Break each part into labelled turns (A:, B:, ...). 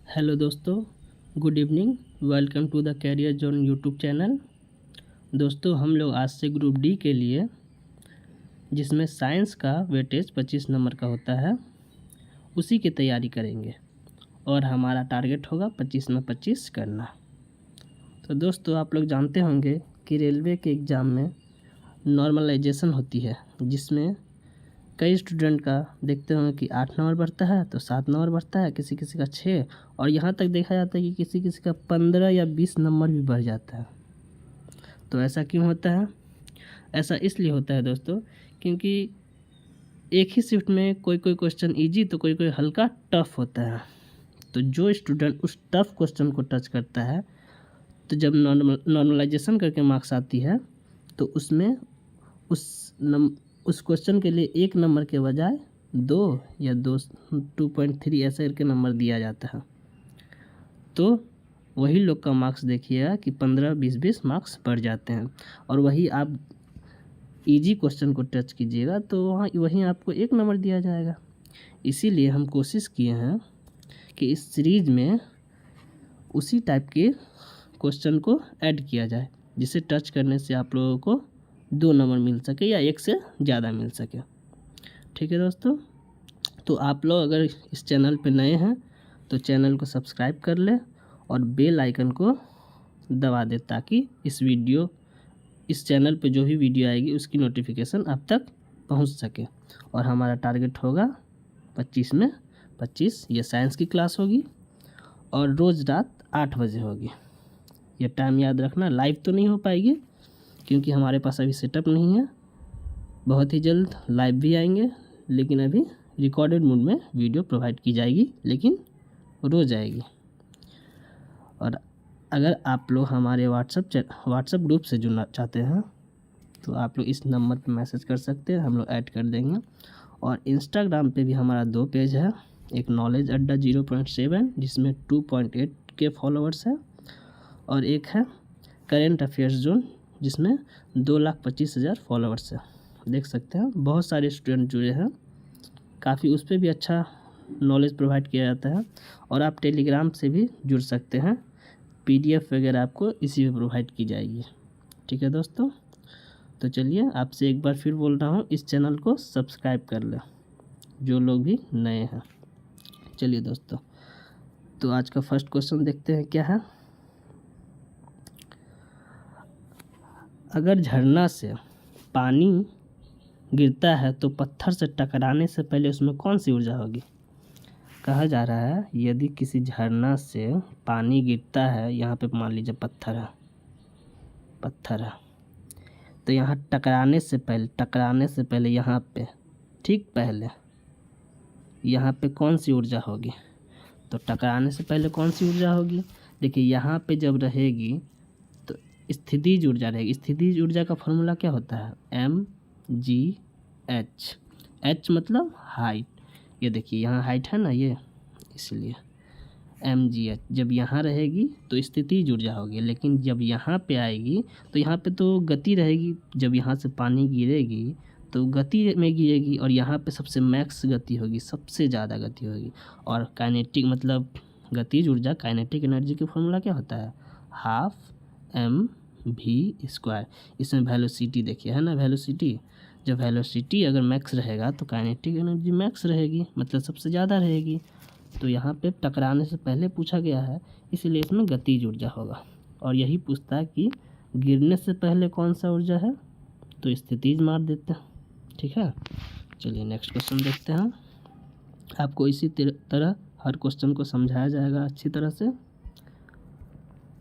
A: Hello दोस्तों, good evening. Welcome to the career zone YouTube channel. दोस्तों, हम लोग आज से ग्रुप डी के लिए, जिसमें साइंस का वेटेज 25 नंबर का होता है, उसी की तैयारी करेंगे और हमारा टारगेट होगा 25 में 25 करना। तो दोस्तों, आप लोग जानते होंगे कि रेलवे के एग्ज़ाम में नॉर्मलाइजेशन होती है, जिसमें कई स्टूडेंट का देखते होंगे कि 8 नंबर बढ़ता है तो 7 नंबर बढ़ता है, किसी किसी का 6, और यहाँ तक देखा जाता है कि किसी किसी का 15 या 20 नंबर भी बढ़ जाता है। तो ऐसा क्यों होता है? ऐसा इसलिए होता है दोस्तों, क्योंकि एक ही शिफ्ट में कोई कोई क्वेश्चन इजी तो कोई कोई हल्का टफ होता है। तो जो स्टूडेंट उस टफ क्वेश्चन को टच करता है, तो जब नॉर्मलाइजेशन करके मार्क्स आती है, तो उसमें उस क्वेश्चन के लिए 1 नंबर के बजाय 2 या 2.3 ऐसे करके नंबर दिया जाता है। तो वही लोग का मार्क्स देखिएगा कि 15, 20 मार्क्स बढ़ जाते हैं। और वही आप इजी क्वेश्चन को टच कीजिएगा तो वहीं आपको 1 नंबर दिया जाएगा। इसीलिए हम कोशिश किए हैं कि इस सीरीज़ में उसी टाइप के क्वेश्चन को ऐड किया जाए, जिसे टच करने से आप लोगों को 2 नंबर मिल सके या 1 से ज़्यादा मिल सके। ठीक है दोस्तों, तो आप लोग अगर इस चैनल पे नए हैं तो चैनल को सब्सक्राइब कर ले और बेल आइकन को दबा दे, ताकि इस चैनल पे जो भी वीडियो आएगी उसकी नोटिफिकेशन आप तक पहुंच सके। और हमारा टारगेट होगा 25 में 25। ये साइंस की क्लास होगी और रोज़ रात 8 बजे होगी। ये टाइम याद रखना। लाइव तो नहीं हो पाएगी क्योंकि हमारे पास अभी सेटअप नहीं है। बहुत ही जल्द लाइव भी आएंगे, लेकिन अभी रिकॉर्डेड मोड में वीडियो प्रोवाइड की जाएगी, लेकिन रोज़ आएगी। और अगर आप लोग हमारे व्हाट्सएप ग्रुप से जुड़ना चाहते हैं तो आप लोग इस नंबर पर मैसेज कर सकते हैं, हम लोग ऐड कर देंगे। और इंस्टाग्राम पे भी हमारा 2 पेज है, एक नॉलेज अड्डा 0.7 जिसमें 2.8 के फॉलोअर्स है, और एक है करेंट अफेयर्स जोन जिसमें 2,25,000 फॉलोअर्स है। देख सकते हैं बहुत सारे स्टूडेंट जुड़े हैं, काफ़ी उस पर भी अच्छा नॉलेज प्रोवाइड किया जाता है। और आप टेलीग्राम से भी जुड़ सकते हैं, PDF वगैरह आपको इसी में प्रोवाइड की जाएगी। ठीक है दोस्तों, तो चलिए आपसे एक बार फिर बोल रहा हूँ, इस चैनल को सब्सक्राइब कर लें जो लोग भी नए हैं। चलिए दोस्तों, तो आज का फर्स्ट क्वेश्चन देखते हैं क्या है। अगर झरना से पानी गिरता है तो पत्थर से टकराने से पहले उसमें कौन सी ऊर्जा होगी? कहा जा रहा है यदि किसी झरना से पानी गिरता है, यहाँ पे मान लीजिए पत्थर है, तो यहाँ टकराने से पहले यहाँ पे ठीक पहले यहाँ पे कौन सी ऊर्जा होगी? तो टकराने से पहले कौन सी ऊर्जा होगी? देखिए, यहाँ पे जब रहेगी तो स्थितिज ऊर्जा रहेगी। स्थितिज ऊर्जा का फॉर्मूला क्या होता है? mgh। h मतलब हाइट। ये देखिए यहाँ हाइट है ना, ये इसलिए mgh। जब यहाँ रहेगी तो स्थितिज ऊर्जा होगी, लेकिन जब यहाँ पे आएगी तो यहाँ पे तो गति रहेगी। जब यहाँ से पानी गिरेगी तो गति में गिरेगी, और यहाँ पे सबसे मैक्स गति होगी, सबसे ज़्यादा गति होगी। और काइनेटिक मतलब गतिज ऊर्जा, काइनेटिक एनर्जी का फॉर्मूला क्या होता है? 12 mv²। इसमें वेलोसिटी देखिए है ना, वेलोसिटी। जब वेलोसिटी अगर मैक्स रहेगा तो काइनेटिक एनर्जी मैक्स रहेगी, मतलब सबसे ज़्यादा रहेगी। तो यहाँ पे टकराने से पहले पूछा गया है, इसलिए इसमें गतिज ऊर्जा होगा। और यही पूछता है कि गिरने से पहले कौन सा ऊर्जा है, तो स्थितिज मार देते हैं। ठीक है, चलिए नेक्स्ट क्वेश्चन देखते हैं। आपको इसी तरह हर क्वेश्चन को समझाया जाएगा अच्छी तरह से।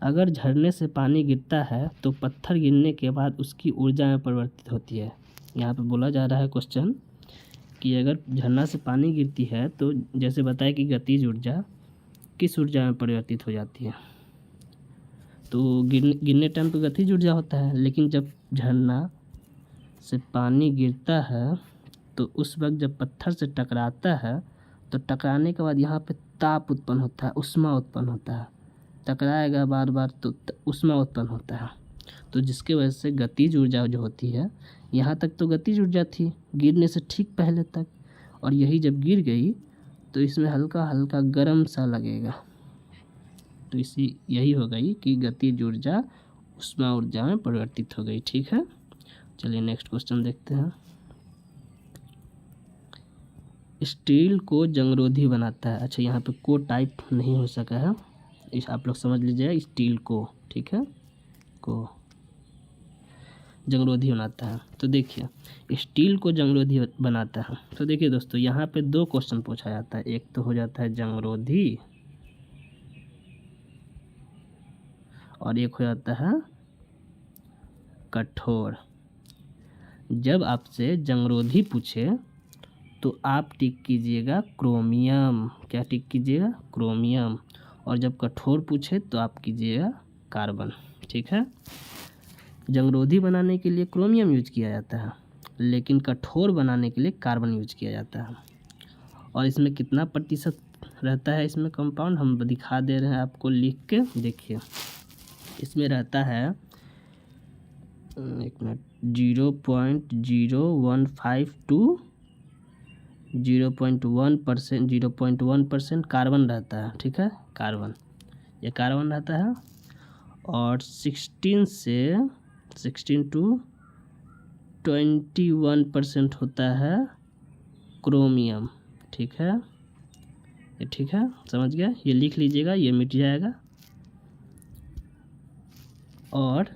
A: अगर झरने से पानी गिरता है तो पत्थर गिरने के बाद उसकी ऊर्जा में परिवर्तित होती है। यहाँ पे बोला जा रहा है क्वेश्चन कि अगर झरना से पानी गिरती है तो जैसे बताया कि गतिज ऊर्जा किस ऊर्जा में परिवर्तित हो जाती है। तो गिरने टाइम पे गतिज ऊर्जा होता है, लेकिन जब झरना से पानी गिरता है तो उस वक्त जब पत्थर से टकराता है तो टकराने के बाद यहाँ पे ताप उत्पन्न होता है, उष्मा उत्पन्न होता है। टकराएगा बार बार तो उष्मा उत्पन्न होता है, तो जिसके वजह से गतिज ऊर्जा जो होती है, यहाँ तक तो गतिज ऊर्जा थी गिरने से ठीक पहले तक, और यही जब गिर गई तो इसमें हल्का हल्का गर्म सा लगेगा। तो इसी यही हो गई कि गतिज ऊर्जा ऊष्मा ऊर्जा में परिवर्तित हो गई। ठीक है, चलिए नेक्स्ट क्वेश्चन देखते हैं। स्टील को जंगरोधी बनाता है। अच्छा, यहाँ पे को टाइप नहीं हो सका है, इस आप लोग समझ लीजिएगा, स्टील को, ठीक है, को जंगरोधी बनाता है। तो देखिए स्टील को जंगरोधी बनाता है, तो देखिए दोस्तों यहाँ पे दो क्वेश्चन पूछा जाता है। एक तो हो जाता है जंगरोधी और एक हो जाता है कठोर। जब आपसे जंगरोधी पूछे तो आप टिक कीजिएगा क्रोमियम। क्या टिक कीजिएगा? क्रोमियम। और जब कठोर पूछे तो आप कीजिएगा कार्बन। ठीक है, जंगरोधी बनाने के लिए क्रोमियम यूज किया जाता है, लेकिन कठोर बनाने के लिए कार्बन यूज किया जाता है। और इसमें कितना प्रतिशत रहता है इसमें कंपाउंड, हम दिखा दे रहे हैं आपको लिख के। देखिए इसमें रहता है, एक मिनट, 0.015 टू 0.1%, 0.1% कार्बन रहता है। ठीक है, कार्बन, ये कार्बन रहता है। और 16 टू 21% होता है क्रोमियम। ठीक है, ये ठीक है, समझ गया, ये लिख लीजिएगा, ये मिट जाएगा। और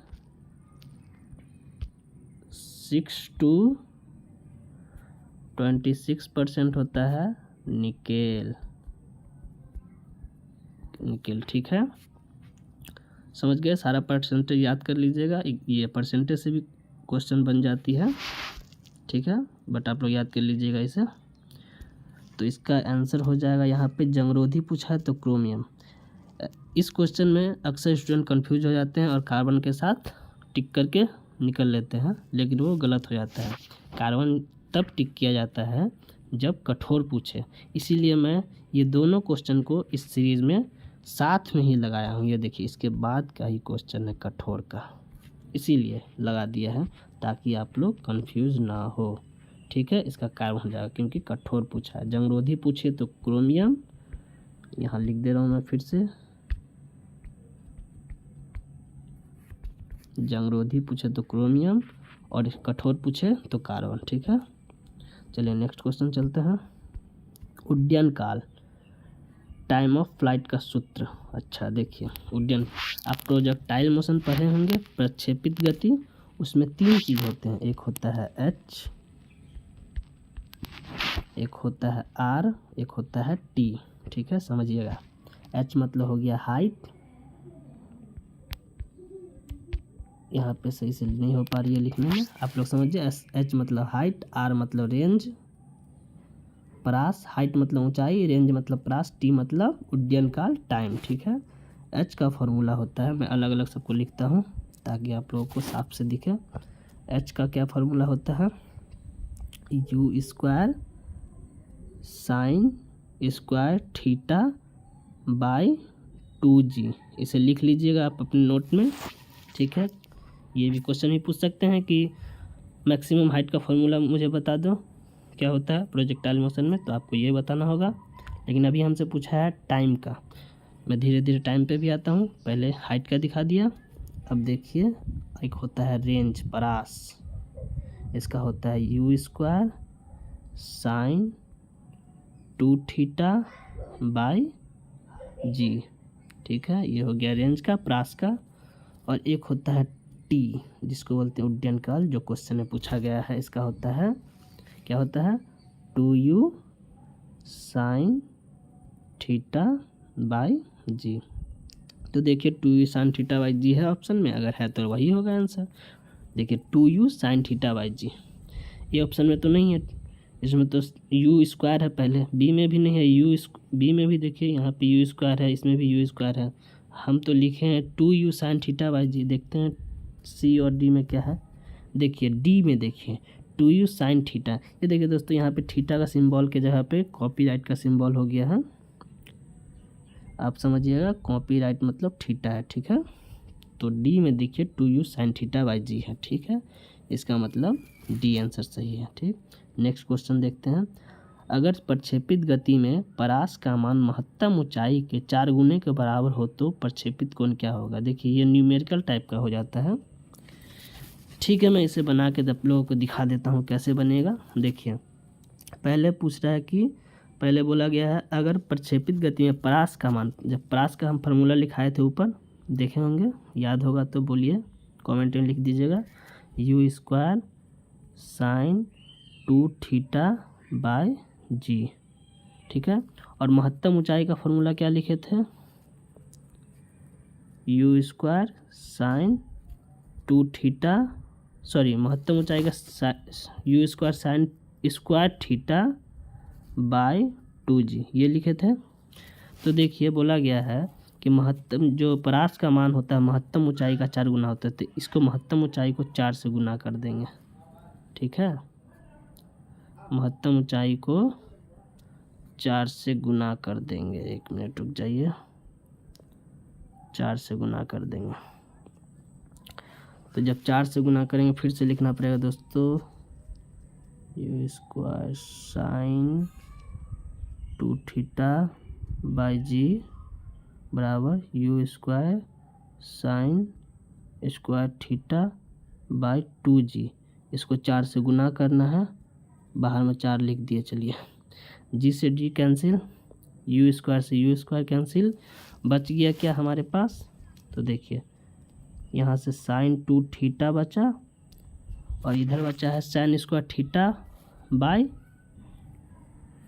A: 6 टू 26% होता है निकेल। ठीक है, समझ गए, सारा परसेंटेज याद कर लीजिएगा, ये परसेंटेज से भी क्वेश्चन बन जाती है। ठीक है, बट आप लोग याद कर लीजिएगा इसे। तो इसका आंसर हो जाएगा, यहाँ पे जंगरोधी पूछा है तो क्रोमियम। इस क्वेश्चन में अक्सर स्टूडेंट कंफ्यूज हो जाते हैं और कार्बन के साथ टिक करके निकल लेते हैं, लेकिन वो गलत हो जाता है। कार्बन तब टिक किया जाता है जब कठोर पूछे, इसीलिए मैं ये दोनों क्वेश्चन को इस सीरीज़ में साथ में ही लगाया हूँ। ये देखिए इसके बाद का ही क्वेश्चन है कठोर का, इसीलिए लगा दिया है ताकि आप लोग कंफ्यूज ना हो। ठीक है, इसका कार्बन हो जाएगा क्योंकि कठोर पूछा है। जंगरोधी पूछे तो क्रोमियम, यहाँ लिख दे रहा हूँ मैं फिर से, जंगरोधी पूछे तो क्रोमियम और कठोर पूछे तो कार्बन। ठीक है, चलिए नेक्स्ट क्वेश्चन चलते हैं। उड्डयन काल, टाइम ऑफ फ्लाइट का सूत्र। अच्छा देखिए, उड्डयन, आप प्रोजेक्टाइल मोशन पढ़े होंगे, प्रक्षेपित गति, उसमें 3 चीज़ होते हैं, एक होता है एच, एक होता है आर, एक होता है टी। ठीक है, समझिएगा, एच मतलब हो गया हाइट, यहाँ पे सही से नहीं हो पा रही है लिखने में, आप लोग समझिए। एच मतलब हाइट, आर मतलब रेंज, परास, हाइट मतलब ऊंचाई, रेंज मतलब परास, टी मतलब उड्डयन काल, टाइम। ठीक है, एच का फॉर्मूला होता है, मैं अलग अलग सबको लिखता हूँ ताकि आप लोगों को साफ से दिखे। एच का क्या फॉर्मूला होता है, u square sine square theta by 2g। इसे लिख लीजिएगा आप अपने नोट में। ठीक है, ये भी क्वेश्चन भी पूछ सकते हैं कि मैक्सिमम हाइट का फॉर्मूला मुझे बता दो क्या होता है प्रोजेक्टाइल मोशन में, तो आपको ये बताना होगा। लेकिन अभी हमसे पूछा है टाइम का, मैं धीरे धीरे टाइम पे भी आता हूँ, पहले हाइट का दिखा दिया। अब देखिए एक होता है रेंज, परास, इसका होता है u square sine 2 theta by g. ठीक है, ये हो गया रेंज का, परास का। और एक होता है टी, जिसको बोलते हैं उड्डयन काल, जो क्वेश्चन में पूछा गया है, इसका होता है, क्या होता है, 2u साइन थीटा बाई जी। तो देखिए 2u साइन थीटा बाई जी है ऑप्शन में, अगर है तो वही होगा आंसर। देखिए 2u साइन थीटा बाई जी, ये ऑप्शन में तो नहीं है, इसमें तो यू स्क्वायर है पहले, बी में भी नहीं है, बी में भी देखिए यहाँ पे यू स्क्वायर है, इसमें भी यू स्क्वायर है, हम तो लिखे हैं 2u साइन थीटा बाई जी। देखते हैं सी और डी में क्या है, देखिए डी में देखिए 2u साइन थीटा, ये देखिए दोस्तों यहाँ पे थीटा का सिंबल के जगह पे कॉपीराइट का सिंबल हो गया है, आप समझिएगा, कॉपीराइट मतलब थीटा है। ठीक है, तो डी में देखिए 2u साइन थीटा बाई जी है। ठीक है, इसका मतलब डी आंसर सही है। ठीक, नेक्स्ट क्वेश्चन देखते हैं। अगर प्रक्षेपित गति में परास का मान महत्तम ऊंचाई के 4 गुने के बराबर हो तो प्रक्षेपित कोण क्या होगा। देखिए ये न्यूमेरिकल टाइप का हो जाता है। ठीक है, मैं इसे बना के आप लोगों को दिखा देता हूँ कैसे बनेगा। देखिए पहले पूछ रहा है कि पहले बोला गया है अगर प्रक्षेपित गति में परास का मान, जब परास का हम फार्मूला लिखाए थे ऊपर देखे होंगे, याद होगा तो बोलिए, कमेंट में लिख दीजिएगा। u स्क्वायर साइन 2θ/g, ठीक है। और महत्तम ऊंचाई का फार्मूला क्या लिखे थे, u स्क्वायर साइन 2θ, सॉरी महत्तम ऊंचाई का u square sine square θ/2g ये लिखे थे। तो देखिए बोला गया है कि महत्तम जो परास का मान होता है महत्तम ऊंचाई का 4 गुना होता है, तो इसको महत्तम ऊंचाई को 4 से गुना कर देंगे, ठीक है। महत्तम ऊंचाई को 4 से गुना कर देंगे, 1 मिनट रुक जाइए, 4 से गुना कर देंगे। तो जब 4 से गुना करेंगे फिर से लिखना पड़ेगा दोस्तों, u स्क्वायर साइन 2θ/g बराबर u square sine square θ/2g। इसको 4 से गुना करना है, बाहर में 4 लिख दिए। चलिए g से d कैंसिल, u स्क्वायर से u स्क्वायर कैंसिल, बच गया क्या हमारे पास, तो देखिए यहाँ से साइन 2θ बचा और इधर बचा है साइन स्क्वायर θ/,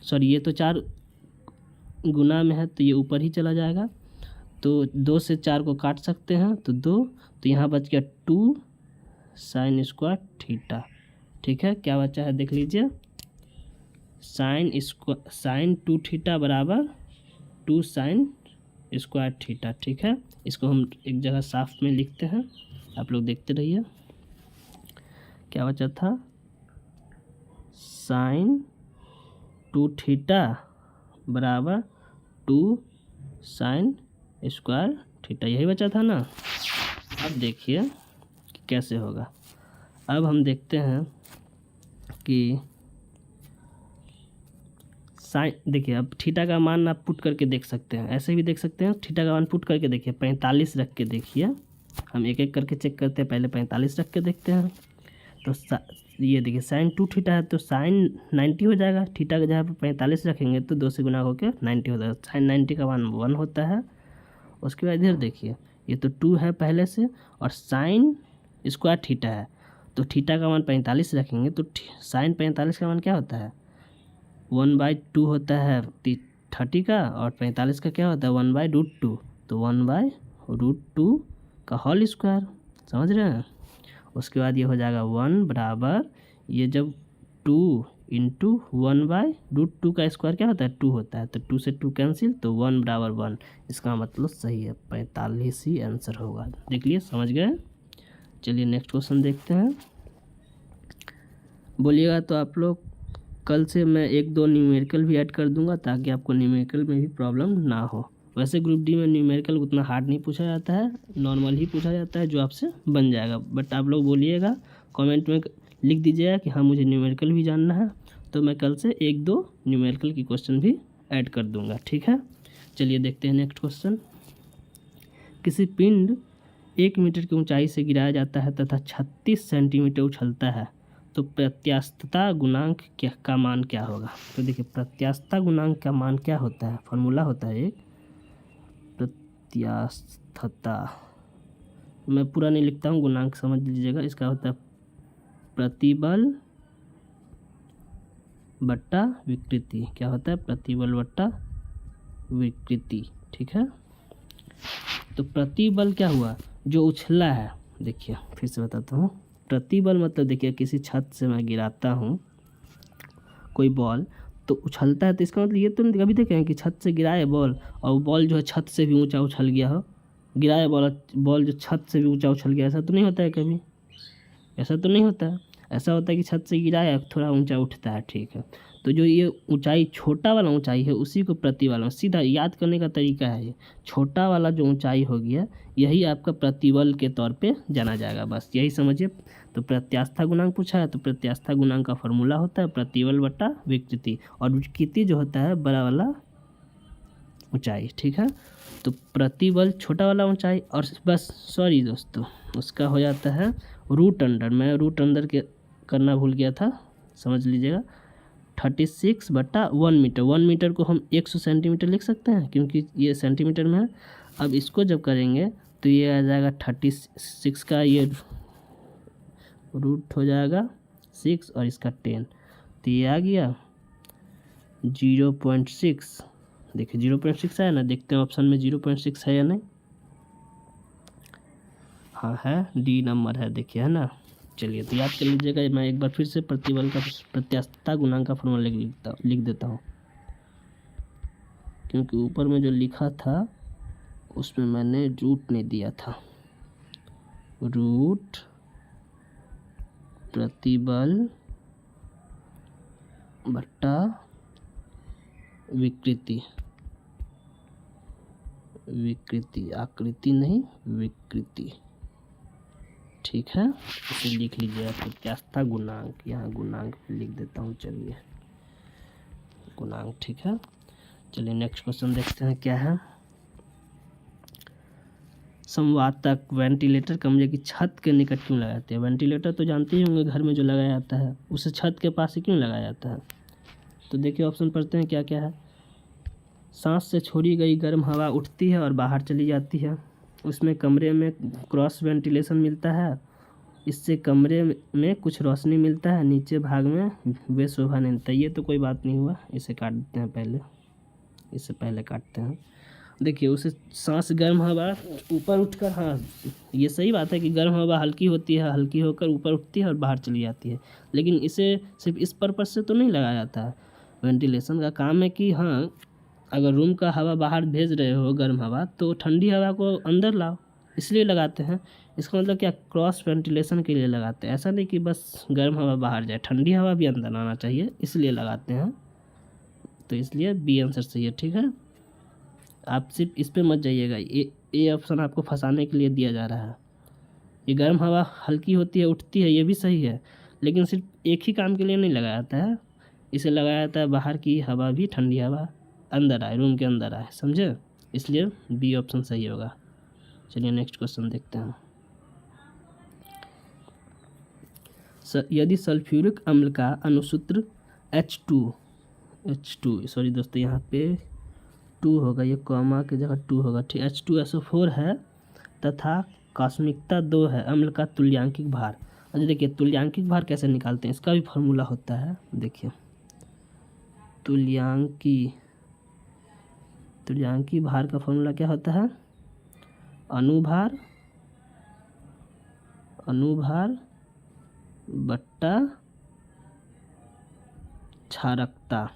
A: सॉरी ये तो 4 गुना में है तो ये ऊपर ही चला जाएगा, तो 2 से 4 को काट सकते हैं तो 2, तो यहाँ बच गया 2 साइन स्क्वायर θ, ठीक है। क्या बचा है देख लीजिए, साइन 2θ बराबर 2 साइन स्क्वायर θ, ठीक है। इसको हम एक जगह साफ में लिखते हैं, आप लोग देखते रहिए। क्या बचा था, साइन 2θ बराबर 2 साइन स्क्वायर θ, यही बचा था ना। अब देखिए कैसे होगा। अब हम देखते हैं कि साइन, देखिए अब थीटा का मान आप पुट करके देख सकते हैं, ऐसे भी देख सकते हैं। थीटा का मान पुट करके देखिए, 45 रख के देखिए, हम एक एक करके चेक करते हैं। पहले 45 रख के देखते हैं, तो ये देखिए साइन 2θ है तो साइन 90 हो जाएगा। थीटा के जगह पर 45 रखेंगे तो 2 से गुना होकर 90 हो जाएगा। साइन 90 का मान 1 होता है। उसके बाद इधर देखिए ये तो 2 है पहले से, और साइन स्क्वायर थीटा है तो थीटा का मान 45 रखेंगे तो साइन 45 का मान क्या होता है, 1/2 होता है 30 का, और 45 का क्या होता है 1/√2, तो 1/√2 का होल स्क्वायर, समझ रहे हैं। उसके बाद ये हो जाएगा 1 बराबर, ये जब 2 इंटू 1/√2 का स्क्वायर क्या होता है 2 होता है, तो 2 से 2 कैंसिल, तो 1 बराबर 1, इसका मतलब सही है 45 ही आंसर होगा। देख लिए, समझ गए। चलिए नेक्स्ट क्वेश्चन देखते हैं। बोलिएगा तो आप लोग, कल से मैं 1-2 न्यूमेरिकल भी ऐड कर दूंगा ताकि आपको न्यूमेरिकल में भी प्रॉब्लम ना हो। वैसे ग्रुप डी में न्यूमेरिकल उतना हार्ड नहीं पूछा जाता है, नॉर्मल ही पूछा जाता है जो आपसे बन जाएगा। बट आप लोग बोलिएगा, कमेंट में लिख दीजिएगा कि हाँ मुझे न्यूमेरिकल भी जानना है, तो मैं कल से 1-2 न्यूमेरिकल की क्वेश्चन भी ऐड कर दूंगा, ठीक है। चलिए देखते हैं नेक्स्ट क्वेश्चन। किसी पिंड 1 मीटर की ऊंचाई से गिराया जाता है तथा 36 सेंटीमीटर उछलता है, तो प्रत्यास्थता गुणांक का मान क्या होगा। तो देखिए प्रत्यास्थता गुणांक का मान क्या होता है, फार्मूला होता है एक प्रत्यास्थता, मैं पूरा नहीं लिखता हूँ, गुणांक समझ लीजिएगा। इसका होता है प्रतिबल बट्टा विकृति। क्या होता है, प्रतिबल बट्टा विकृति, ठीक है। तो प्रतिबल क्या हुआ, जो उछला है, देखिए फिर से बताता हूँ। प्रतिबल मतलब देखिए किसी छत से मैं गिराता हूँ कोई बॉल, तो उछलता है, तो इसका मतलब ये तो नहीं कभी देखें कि छत से गिराए बॉल और बॉल जो है छत से भी ऊंचा उछल गया हो, गिराए बॉल जो छत से भी ऊंचा उछल गया, ऐसा तो नहीं होता है कभी, ऐसा तो नहीं होता है। ऐसा होता है कि छत से गिराया थोड़ा ऊंचा उठता है, ठीक है। तो जो ये ऊंचाई छोटा वाला ऊंचाई है उसी को प्रतिबल, सीधा याद करने का तरीका है ये। छोटा वाला जो ऊंचाई हो गया यही आपका प्रतिबल के तौर पे जाना जाएगा, बस यही समझिए। तो प्रत्यास्था गुणांक पूछा है तो प्रत्यास्था गुणांक का फॉर्मूला होता है प्रतिबल बटा विकृति, और विकृति जो होता है बड़ा वाला ऊंचाई, ठीक है। तो प्रतिबल छोटा वाला ऊंचाई, और बस सॉरी दोस्तों उसका हो जाता है रूट अंडर, मैं रूट अंडर के करना भूल गया था, समझ लीजिएगा। 36/1 मीटर, 1 मीटर को हम 100 सेंटीमीटर लिख सकते हैं क्योंकि ये सेंटीमीटर में है। अब इसको जब करेंगे तो ये आ जाएगा 36 का ये रूट हो जाएगा 6 और इसका 10, तो ये आ गया 0.6। देखिए 0.6 है ना, देखते हैं ऑप्शन में 0.6 है या नहीं। हाँ है, डी नंबर है, देखिए है ना। चलिए तो याद कर लीजिएगा, मैं एक बार फिर से प्रतिबल का प्रत्यास्था गुणांक का फॉर्मूला लिख देता हूँ, क्योंकि ऊपर में जो लिखा था उसमें मैंने रूट नहीं दिया था। रूट प्रतिबल बट्टा विकृति, विकृति आकृति नहीं विकृति, ठीक है। इसे लिख लीजिएगा प्रत्यास्था गुणांक, यहाँ गुणांक पे लिख देता हूँ, चलिए गुणांक, ठीक है। चलिए नेक्स्ट क्वेश्चन देखते हैं क्या है। संवातक वेंटिलेटर कमरे की छत के निकट क्यों लगाए जाते हैं? वेंटिलेटर तो जानते ही होंगे घर में जो लगाया जाता है, उसे छत के पास ही क्यों लगाया जाता है? तो देखिए ऑप्शन पढ़ते हैं क्या क्या है। सांस से छोड़ी गई गर्म हवा उठती है और बाहर चली जाती है, उसमें कमरे में क्रॉस वेंटिलेशन मिलता है, इससे कमरे में कुछ रोशनी मिलता है, नीचे भाग में वे शोभा नहीं देता। ये तो कोई बात नहीं हुआ, इसे काट देते हैं पहले, इससे पहले काटते हैं। देखिए उसे सांस गर्म हवा ऊपर उठकर, हाँ ये सही बात है कि गर्म हवा हल्की होती है, हल्की होकर ऊपर उठती है और बाहर चली जाती है, लेकिन इसे सिर्फ इस पर्पज़ से तो नहीं लगाया जाता है। वेंटिलेशन का काम है कि हाँ अगर रूम का हवा बाहर भेज रहे हो गर्म हवा, तो ठंडी हवा को अंदर लाओ, इसलिए लगाते हैं। इसका मतलब क्या, क्रॉस वेंटिलेशन के लिए लगाते हैं, ऐसा नहीं कि बस गर्म हवा बाहर जाए, ठंडी हवा भी अंदर आना चाहिए, इसलिए लगाते हैं। तो इसलिए बी आंसर सही है, ठीक है। आप सिर्फ इस पे मत जाइएगा, ये ऑप्शन आपको फंसाने के लिए दिया जा रहा है। ये गर्म हवा हल्की होती है उठती है, ये भी सही है, लेकिन सिर्फ एक ही काम के लिए नहीं लगाया जाता है, इसे लगाया जाता है बाहर की हवा भी, ठंडी हवा अंदर आए, रूम के अंदर आए, समझे, इसलिए बी ऑप्शन सही होगा। चलिए नेक्स्ट क्वेश्चन देखते हैं। यदि सल्फ्यूरिक अम्ल का अणुसूत्र H2 सॉरी दोस्तों यहाँ पे 2 होगा, ये कॉमा की जगह 2 होगा, ठीक। H2SO4 है तथा कॉस्मिकता 2 है, अम्ल का तुल्यांकिक भार। अच्छा देखिए तुल्यांकिक भार कैसे निकालते हैं, इसका भी फॉर्मूला होता है। देखिए तुल्यांकी भार का फॉर्मूला क्या होता है, अनुभार बट्टा क्षारकता,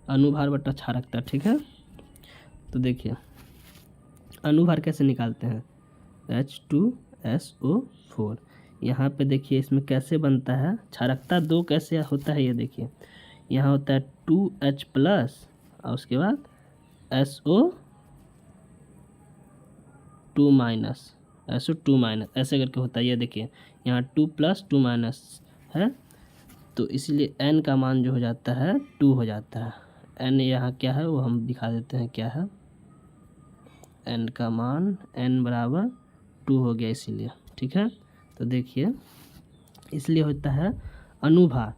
A: अनुभार बट्टा क्षारकता, ठीक है। तो देखिए अनुभार कैसे निकालते हैं, H2SO4, यहाँ पे देखिए इसमें कैसे बनता है, क्षारकता 2 कैसे होता है, ये देखिए यहाँ होता है 2H+ और उसके बाद SO2-, ऐसे करके होता है। ये देखिए यहाँ 2+, 2- है, तो इसलिए n का मान जो हो जाता है 2 हो जाता है। n यहाँ क्या है वो हम दिखा देते हैं क्या है, n का मान n बराबर 2 हो गया इसीलिए, ठीक है। तो देखिए इसलिए होता है अनुभार,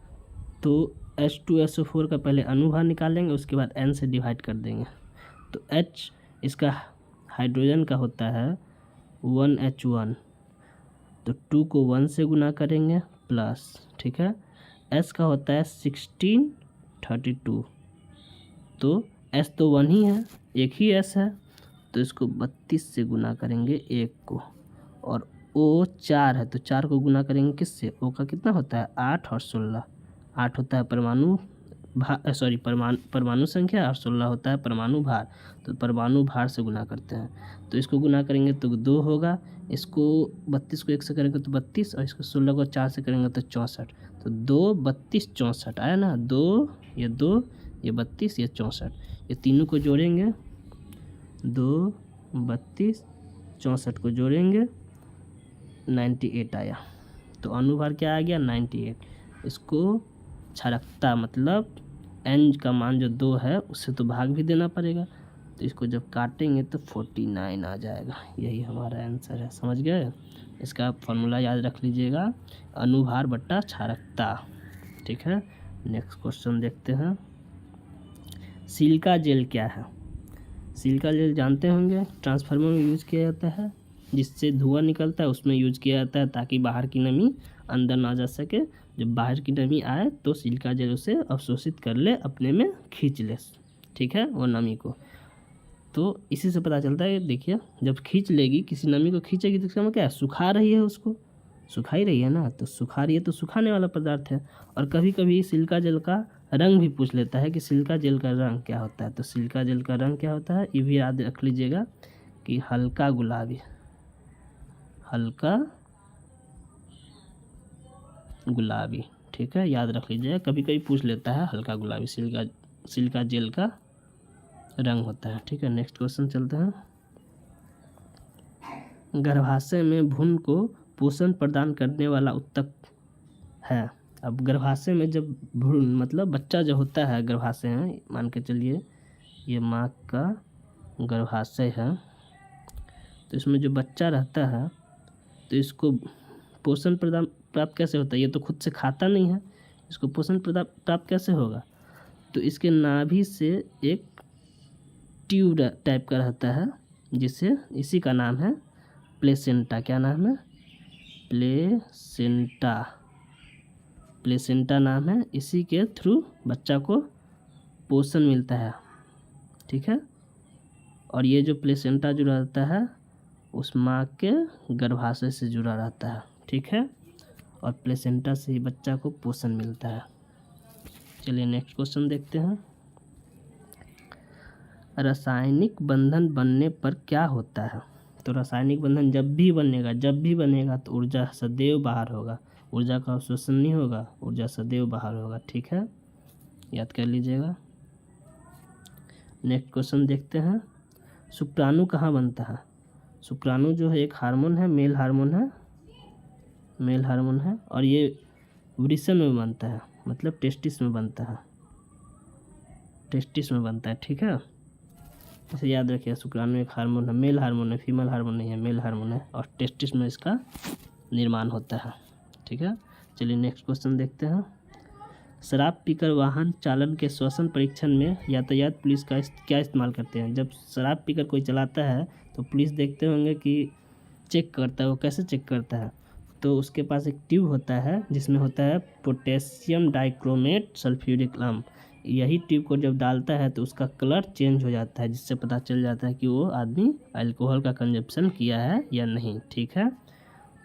A: तो H2SO4 का पहले अनुभार निकालेंगे, उसके बाद n से डिवाइड कर देंगे। तो H इसका हाइड्रोजन का होता है 1H1, तो 2 को 1 से गुना करेंगे प्लस, ठीक है। S का होता है 1632, तो S तो 1 ही है, एक ही S है, तो इसको 32 से गुना करेंगे 1 को, और O 4 है तो 4 को गुना करेंगे किससे, O का कितना होता है 8 और 16, 8 होता है परमाणु संख्या और 16 होता है परमाणु भार, तो परमाणु भार से गुना करते हैं। तो इसको गुना करेंगे तो 2 होगा, इसको 32 को 1 से करेंगे तो 32, और इसको 16 को 4 से करेंगे तो 64, तो 2 32 64 आया ना, 2 ये 32 ये 64, ये तीनों को जोड़ेंगे, 2 32 64 को जोड़ेंगे 98 आया। तो अनुभार क्या आ गया 98। इसको क्षारकता मतलब n का मान जो 2 है उससे तो भाग भी देना पड़ेगा, तो इसको जब काटेंगे तो 49 आ जाएगा। यही हमारा आंसर है, समझ गए। इसका फॉर्मूला याद रख लीजिएगा, अनुभार बट्टा क्षारकता। ठीक है, नेक्स्ट क्वेश्चन देखते हैं। सिलिका जेल क्या है? सिलिका जेल जानते होंगे, ट्रांसफार्मर में यूज़ किया जाता है, जिससे धुआं निकलता है उसमें यूज किया जाता है ताकि बाहर की नमी अंदर ना जा सके। जब बाहर की नमी आए तो सिलिका जेल उसे अवशोषित कर ले, अपने में खींच ले, ठीक है, वो नमी को। तो इसी से पता चलता है, देखिए जब खींच लेगी, किसी नमी को खींचेगी तो इसका मतलब क्या है, सुखा रही है, उसको सुखा ही रही है ना, तो सुखा रही है तो सुखाने वाला पदार्थ है। और कभी कभी सिलिका जेल का रंग भी पूछ लेता है कि सिलिका जेल का रंग क्या होता है। तो सिलिका जेल का रंग क्या होता है, ये भी याद रख लीजिएगा कि हल्का गुलाबी, हल्का गुलाबी, ठीक है, याद रख लीजिएगा, कभी कभी पूछ लेता है हल्का गुलाबी सिलिका जेल का रंग होता है। ठीक है, नेक्स्ट क्वेश्चन चलते हैं। गर्भाशय में भ्रूण को पोषण प्रदान करने वाला ऊतक है। अब गर्भाशय में जब भ्रूण मतलब बच्चा जो होता है गर्भाशय में, मान के चलिए ये माँ का गर्भाशय है, तो इसमें जो बच्चा रहता है तो इसको पोषण प्रदान प्राप्त कैसे होता है, ये तो खुद से खाता नहीं है, इसको पोषण प्राप्त कैसे होगा। तो इसके नाभि से एक ट्यूब टाइप का रहता है, जिससे इसी का नाम है प्लेसेंटा। क्या नाम है, प्लेसेंटा नाम है। इसी के थ्रू बच्चा को पोषण मिलता है, ठीक है। और ये जो प्लेसेंटा जो रहता है उस माँ के गर्भाशय से जुड़ा रहता है, ठीक है, और प्लेसेंटा से ही बच्चा को पोषण मिलता है। चलिए नेक्स्ट क्वेश्चन देखते हैं। रासायनिक बंधन बनने पर क्या होता है? तो रासायनिक बंधन जब भी बनेगा तो ऊर्जा सदैव बाहर होगा, ऊर्जा का अवशोषण नहीं होगा, ऊर्जा सदैव बाहर होगा, ठीक है, याद कर लीजिएगा। नेक्स्ट क्वेश्चन देखते हैं। शुक्राणु कहाँ बनता है? शुक्राणु जो है एक हार्मोन है, मेल हार्मोन है, और ये वृषण में बनता है, मतलब टेस्टिस में बनता है, ठीक है। इसे याद रखिए, शुक्राणु एक हार्मोन है, मेल हार्मोन है, फीमेल हार्मोन नहीं है, मेल हार्मोन है, और टेस्टिस में इसका निर्माण होता है, ठीक है। चलिए नेक्स्ट क्वेश्चन देखते हैं। शराब पीकर वाहन चालन के श्वसन परीक्षण में यातायात पुलिस का क्या इस्तेमाल करते हैं? जब शराब पीकर कोई चलाता है तो पुलिस देखते होंगे कि चेक करता है, वो कैसे चेक करता है, तो उसके पास एक ट्यूब होता है जिसमें होता है पोटेशियम डाइक्रोमेट सल्फ्यूरिक अम्ल। यही ट्यूब को जब डालता है तो उसका कलर चेंज हो जाता है, जिससे पता चल जाता है कि वो आदमी अल्कोहल का कंजप्शन किया है या नहीं, ठीक है।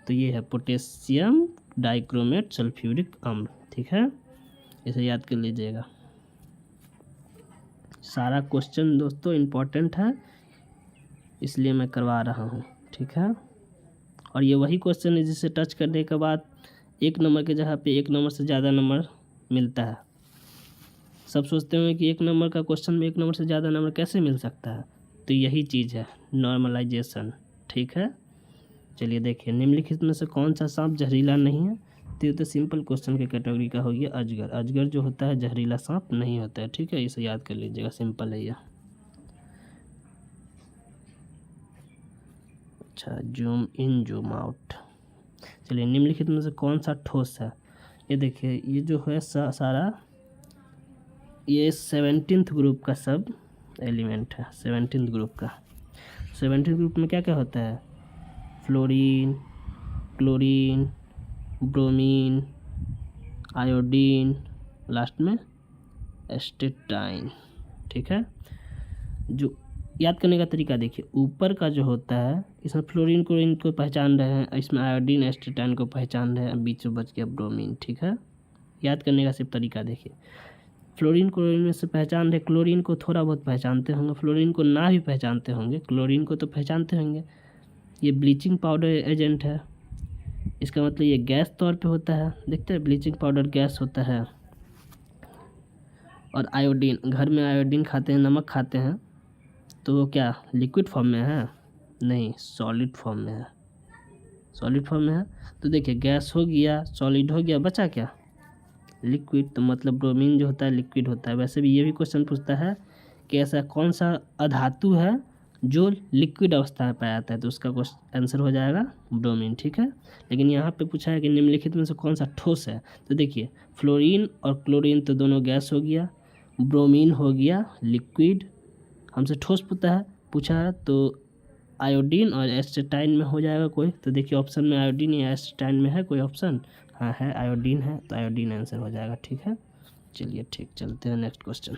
A: तो ये है पोटेशियम डाइक्रोमेट सल्फ्यूरिक अम्ल, ठीक है, इसे याद कर लीजिएगा। सारा क्वेश्चन दोस्तों इम्पोर्टेंट है, इसलिए मैं करवा रहा हूँ, ठीक है। और ये वही क्वेश्चन है जिसे टच करने के बाद 1 नंबर के जगह पे 1 नंबर से ज़्यादा नंबर मिलता है। सब सोचते हैं कि 1 नंबर का क्वेश्चन में 1 नंबर से ज़्यादा नंबर कैसे मिल सकता है, तो यही चीज़ है नॉर्मलाइजेशन, ठीक है। चलिए देखिए, निम्नलिखित में से कौन सा सांप जहरीला नहीं है? तो ये तो सिंपल क्वेश्चन की कैटेगरी का हो गया अजगर। अजगर जो होता है जहरीला सांप नहीं होता है, ठीक है, इसे याद कर लीजिएगा, सिंपल है ये। अच्छा, जूम इन जूम आउट। चलिए, निम्नलिखित में से कौन सा ठोस है? ये देखिए, ये जो है सारा ये 17th ग्रुप का सब एलिमेंट है, 17th ग्रुप का। 17th ग्रुप में क्या क्या होता है? Fluorine, chlorine, bromine, iodine, last में एस्टेटाइन, ठीक है। जो याद करने का तरीका देखिए, ऊपर का जो होता है इसमें फ्लोरीन क्लोरीन को पहचान रहे हैं, इसमें आयोडीन एस्टेटाइन को पहचान रहे हैं, बीच में बच गया ब्रोमीन, ठीक है। याद करने का सिर्फ तरीका देखिए, फ्लोरीन क्लोरीन में से पहचान रहे, क्लोरीन को थोड़ा बहुत पहचानते होंगे, फ्लोरीन को ना भी पहचानते होंगे, क्लोरीन को तो पहचानते होंगे। ये ब्लीचिंग पाउडर एजेंट है, इसका मतलब ये गैस तौर पे होता है, देखते हैं ब्लीचिंग पाउडर गैस होता है। और आयोडीन, घर में आयोडीन खाते हैं, नमक खाते हैं, तो वो क्या लिक्विड फॉर्म में है? नहीं, सॉलिड फॉर्म में है, सॉलिड फॉर्म में है। तो देखिए गैस हो गया, सॉलिड हो गया, बचा क्या? लिक्विड। तो मतलब ब्रोमीन जो होता है लिक्विड होता है। वैसे भी ये भी क्वेश्चन पूछता है कि ऐसा कौन सा अधातु है जो लिक्विड अवस्था में पाया जाता है, तो उसका आंसर हो जाएगा ब्रोमीन, ठीक है। लेकिन यहाँ पे पूछा है कि निम्नलिखित में से कौन सा ठोस है, तो देखिए फ्लोरीन और क्लोरीन तो दोनों गैस हो गया, ब्रोमीन हो गया लिक्विड, हमसे ठोस पूछा है तो आयोडीन और एस्टेटाइन में हो जाएगा कोई। तो देखिए ऑप्शन में आयोडीन या एस्टेटाइन में है कोई ऑप्शन? हाँ है, आयोडीन है, तो आयोडीन आंसर हो जाएगा, ठीक है। चलिए ठीक, चलते हैं नेक्स्ट क्वेश्चन।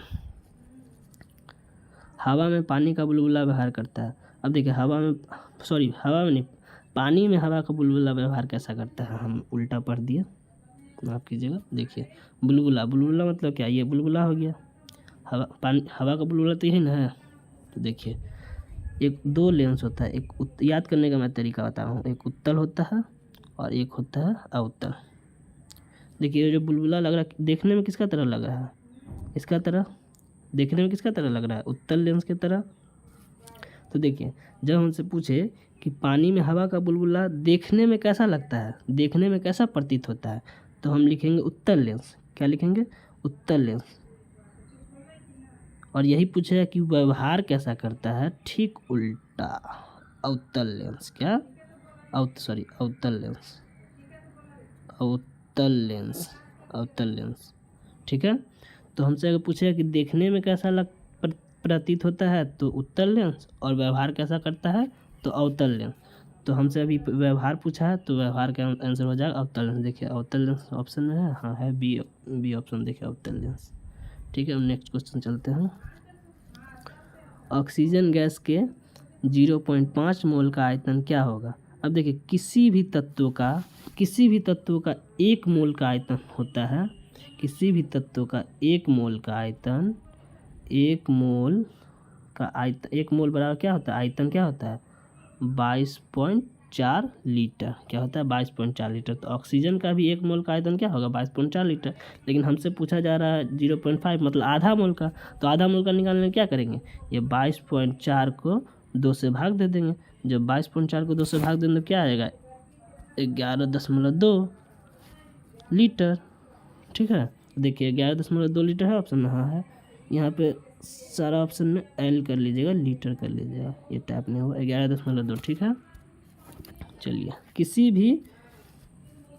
A: हवा में पानी का बुलबुला व्यवहार करता है। अब देखिए हवा में नहीं, पानी में हवा का बुलबुला व्यवहार कैसा करता है, हम उल्टा पढ़ दिए, माफ़ कीजिएगा। देखिए बुलबुला मतलब क्या, ये बुलबुला हो गया, हवा का बुलबुला तो यही ना है। तो देखिए एक दो लेंस होता है, एक याद करने का मैं तरीका बता रहा हूँ, एक उत्तल होता है और एक होता है अवतल। देखिए ये जो बुलबुला लग रहा है देखने में किसका तरह लग रहा है? इसका तरह, देखने में किसका तरह लग रहा है? उत्तल लेंस की तरह। तो देखिए जब हमसे पूछे कि पानी में हवा का बुलबुला देखने में कैसा लगता है, देखने में कैसा प्रतीत होता है, तो हम लिखेंगे उत्तल लेंस। क्या लिखेंगे? उत्तल लेंस। और यही पूछेगा कि व्यवहार कैसा करता है, ठीक उल्टा, अवतल लेंस। क्या? अवतल लेंस, अवतल लेंस, ठीक है। तो हमसे अगर पूछेगा कि देखने में कैसा प्रतीत होता है, तो उत्तल लेंस, और व्यवहार कैसा करता है, तो अवतल लेंस। तो हमसे अभी व्यवहार पूछा है, तो व्यवहार का आंसर हो जाएगा अवतल लेंस। देखिए अवतल लेंस ऑप्शन में है, हाँ है, बी ऑप्शन, देखिए अवतल लेंस, ठीक है। हम नेक्स्ट क्वेश्चन चलते हैं। ऑक्सीजन गैस के 0.5 मोल का आयतन क्या होगा? अब देखिए किसी भी तत्व का 1 मोल का आयतन होता है, किसी भी तत्व का 1 मोल का आयतन, 1 मोल बराबर क्या होता है? आयतन क्या होता है? 22.4 लीटर। क्या होता है? 22.4 लीटर। तो ऑक्सीजन का भी 1 मोल का आयतन क्या होगा? 22.4 लीटर। लेकिन हमसे पूछा जा रहा है 0.5 मतलब आधा मोल का, तो आधा मोल का निकालने क्या करेंगे? ये 22.4 को 2 से भाग दे देंगे। जब 22.4 को 2 से भाग देंगे तो क्या आएगा? 11.2 लीटर, ठीक है। देखिए 11.2 लीटर है ऑप्शन में, हाँ है। यहाँ पे सारा ऑप्शन में एल कर लीजिएगा, लीटर कर लीजिएगा, ये टाइप नहीं होगा, 11.2, ठीक है। चलिए किसी भी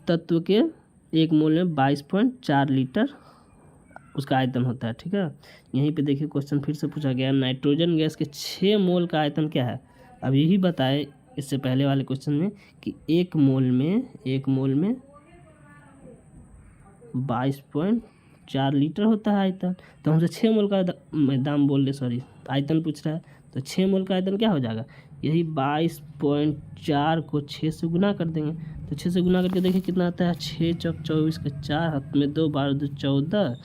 A: तत्व के 1 मोल में 22.4 लीटर उसका आयतन होता है, ठीक है। यहीं पे देखिए क्वेश्चन फिर से पूछा गया, नाइट्रोजन गैस के 6 मोल का आयतन क्या है? अभी ही बताए इससे पहले वाले क्वेश्चन में कि 1 मोल में 22.4 लीटर होता है आयतन। तो हमसे 6 मोल का आयतन पूछ रहा है, तो 6 मोल का आयतन क्या हो जाएगा? यही 22.4 को 6 से गुना कर देंगे। तो 6 से गुना करके देखिए कितना आता है, 6 चौक 24 का 4, हाथ में 2, 12 2 14,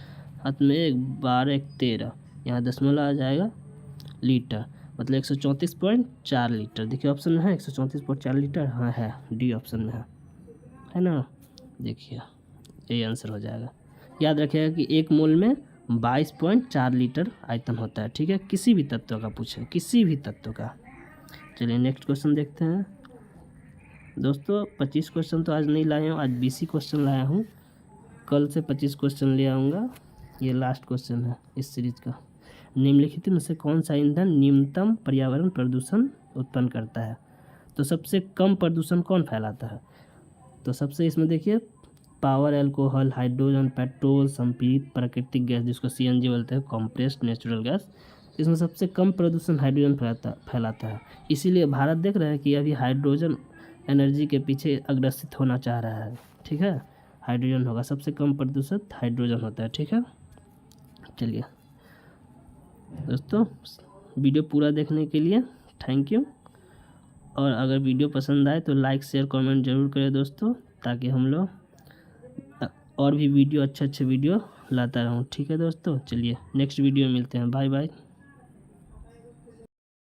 A: हाथ में 1, 12 1 13, यहाँ दशमलव आ जाएगा लीटर, मतलब 134.4 लीटर। देखिए ऑप्शन में है 134.4 लीटर, हाँ है, डी ऑप्शन में है ना। देखिए ये आंसर हो जाएगा। याद रखिएगा कि 1 मोल में 22.4 लीटर आयतन होता है, ठीक है। किसी भी तत्व का पूछे, किसी भी तत्व का। चलिए नेक्स्ट क्वेश्चन देखते हैं दोस्तों। 25 क्वेश्चन तो आज नहीं लाया हूँ, आज 20 ही क्वेश्चन लाया हूँ, कल से 25 क्वेश्चन ले आऊँगा। ये लास्ट क्वेश्चन है इस सीरीज का। निम्नलिखित में से कौन सा ईंधन न्यूनतम पर्यावरण प्रदूषण उत्पन्न करता है? तो सबसे कम प्रदूषण कौन फैलाता है? तो सबसे इसमें देखिए पावर, अल्कोहल, हाइड्रोजन, पेट्रोल, संपीड़ित प्राकृतिक गैस जिसको CNG बोलते हैं, कॉम्प्रेस्ड नेचुरल गैस, इसमें सबसे कम प्रदूषण हाइड्रोजन फैलाता है। इसीलिए भारत देख रहा है कि अभी हाइड्रोजन एनर्जी के पीछे अग्रसित होना चाह रहा है, ठीक है। हाइड्रोजन होगा, सबसे कम प्रदूषित हाइड्रोजन होता है, ठीक है। चलिए दोस्तों वीडियो पूरा देखने के लिए थैंक यू, और अगर वीडियो पसंद आए तो लाइक शेयर कमेंट जरूर करें दोस्तों, ताकि हम लोग और भी वीडियो अच्छे वीडियो लाता रहूँ, ठीक है दोस्तों। चलिए नेक्स्ट वीडियो में मिलते हैं, बाय बाय।